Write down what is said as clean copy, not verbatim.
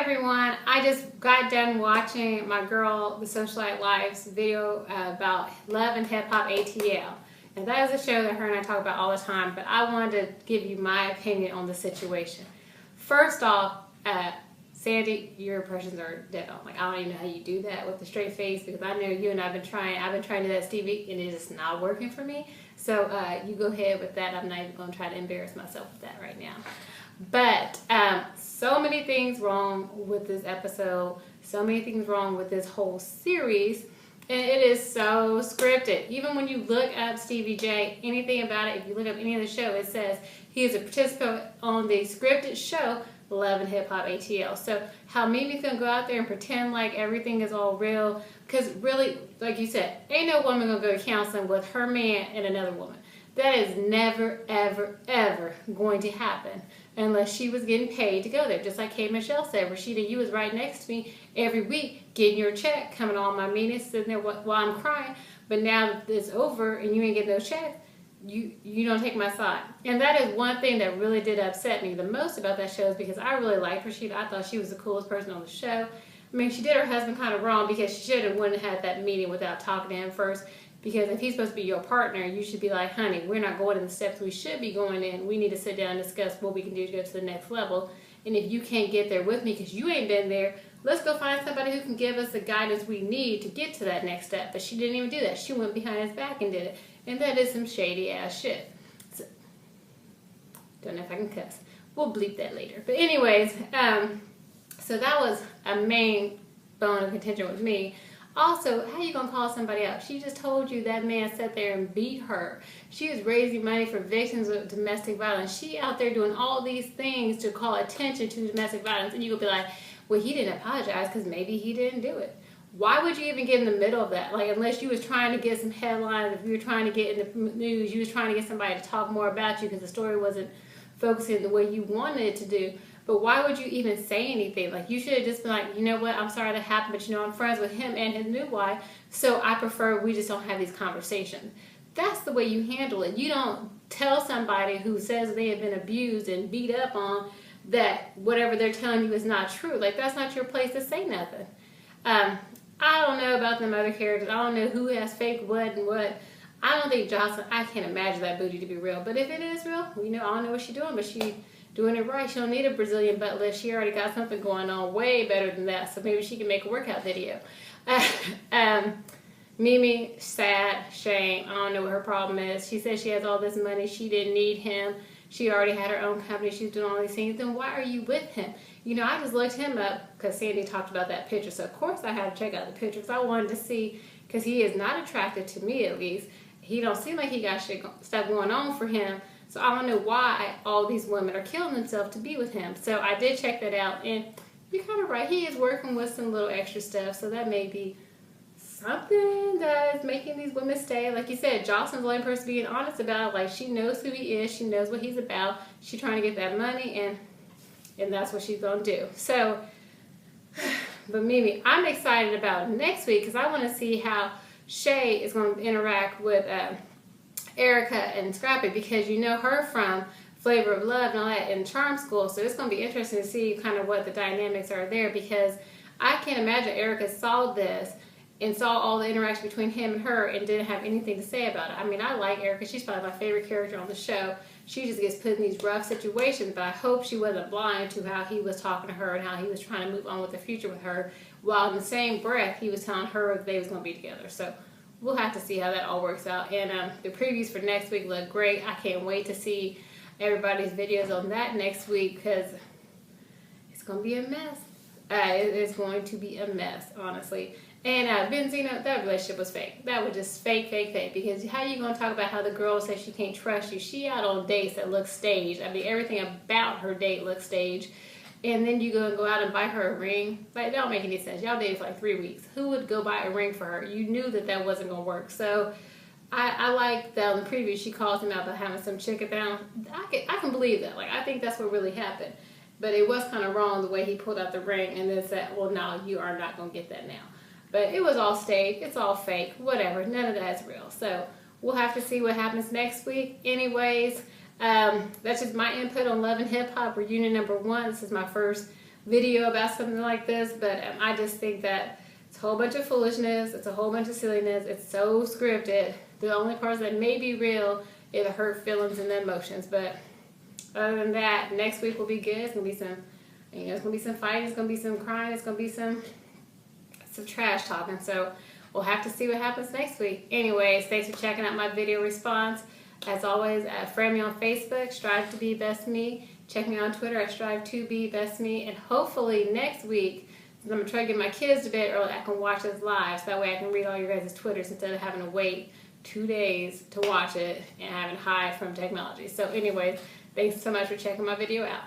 everyone, I just got done watching my girl, The Socialite Life's video about Love and Hip Hop ATL. And that is a show that her and I talk about all the time, but I wanted to give you my opinion on the situation. First off, Sandy, your impressions are dead on. Like, I don't even know how you do that with a straight face, because I know you and I've been trying to do that Stevie, and it is not working for me. So you go ahead with that. I'm not even going to try to embarrass myself with that right now. But so many things wrong with this episode, so many things wrong with this whole series, and it is so scripted. Even when you look up Stevie J, anything about it, if you look up any of the show, it says he is a participant on the scripted show Love and Hip Hop ATL. So how Mimi's gonna go out there and pretend like everything is all real, because really, like you said, ain't no woman gonna go to counseling with her man and another woman. That is never, ever, ever going to happen unless she was getting paid to go there. Just like K. Michelle said, Rashida, you was right next to me every week getting your check, coming to all my meetings, sitting there while I'm crying. But now that it's over and you ain't getting those checks, you don't take my side. And that is one thing that really did upset me the most about that show, is because I really liked Rashida. I thought she was the coolest person on the show. I mean, she did her husband kind of wrong, because she should have wouldn't have had that meeting without talking to him first. Because if he's supposed to be your partner, you should be like, honey, we're not going in the steps we should be going in. We need to sit down and discuss what we can do to go to the next level. And if you can't get there with me because you ain't been there, let's go find somebody who can give us the guidance we need to get to that next step. But she didn't even do that. She went behind his back and did it. And that is some shady ass shit. So, don't know if I can cuss. We'll bleep that later. But anyways, so that was a main bone of contention with me. Also, how you gonna call somebody out? She just told you that man sat there and beat her. She was raising money for victims of domestic violence. She out there doing all these things to call attention to domestic violence, and you could be like, well, he didn't apologize because maybe he didn't do it. Why would you even get in the middle of that? Like, unless you was trying to get some headlines, if you were trying to get in the news, you was trying to get somebody to talk more about you because the story wasn't focusing the way you wanted it to do. But why would you even say anything? Like, you should have just been like, you know what, I'm sorry that happened, but you know, I'm friends with him and his new wife, so I prefer we just don't have these conversations. That's the way you handle it. You don't tell somebody who says they have been abused and beat up on that whatever they're telling you is not true. Like, that's not your place to say nothing. I don't know about them other characters. I don't know who has fake what and what. I don't think Jocelyn, I can't imagine that booty to be real. But if it is real, you know, I don't know what she's doing, but she's doing it right. She don't need a Brazilian butt lift. She already got something going on way better than that. So maybe she can make a workout video. Mimi, sad, shame. I don't know what her problem is. She says she has all this money. She didn't need him. She already had her own company. She's doing all these things. Then why are you with him? You know, I just looked him up because Sandy talked about that picture. So, of course, I had to check out the picture because I wanted to see, because he is not attractive to me, at least. He don't seem like he got stuff going on for him. So I don't know why all these women are killing themselves to be with him. So I did check that out. And you're kind of right. He is working with some little extra stuff. So that may be something that is making these women stay. Like you said, Jocelyn's the only person being honest about it. Like, she knows who he is. She knows what he's about. She's trying to get that money. And that's what she's going to do. So, but Mimi, I'm excited about next week because I want to see how Shay is going to interact with Erica and Scrappy, because you know her from Flavor of Love and all that in Charm School. So it's going to be interesting to see kind of what the dynamics are there, because I can't imagine Erica saw this and saw all the interaction between him and her and didn't have anything to say about it. I mean, I like Erica. She's probably my favorite character on the show. She just gets put in these rough situations, but I hope she wasn't blind to how he was talking to her and how he was trying to move on with the future with her, while in the same breath he was telling her that they was going to be together. So we'll have to see how that all works out. And the previews for next week look great. I can't wait to see everybody's videos on that next week, because it's going to be a mess. It is going to be a mess, honestly. And Benzino, that relationship was fake. That was just fake, fake, fake. Because how you going to talk about how the girl says she can't trust you? She out on dates that look staged. I mean, everything about her date looks staged. And then you go out and buy her a ring. Like, that don't make any sense. Y'all dated for like 3 weeks. Who would go buy a ring for her? You knew that that wasn't going to work. So I like that in the preview she calls him out about having some chicken down. I can believe that. Like, I think that's what really happened. But it was kind of wrong the way he pulled out the ring and then said, well, no, you are not going to get that now. But it was all staged. It's all fake. Whatever. None of that's real. So we'll have to see what happens next week. Anyways, that's just my input on Love and Hip Hop reunion #1. This is my first video about something like this, but I just think that it's a whole bunch of foolishness. It's a whole bunch of silliness. It's so scripted. The only parts that may be real are the hurt feelings and the emotions. But other than that, next week will be good. It's gonna be some, it's gonna be some fighting. It's gonna be some crying. It's gonna be some trash talking. So we'll have to see what happens next week. Anyways, thanks for checking out my video response. As always, friend me on Facebook, Strive to Be Best Me. Check me on Twitter, I Strive to Be Best Me. And hopefully next week, since I'm going to try to get my kids to bed early, I can watch this live. So that way I can read all your guys' Twitters instead of having to wait 2 days to watch it and having to hide from technology. So anyways, thanks so much for checking my video out.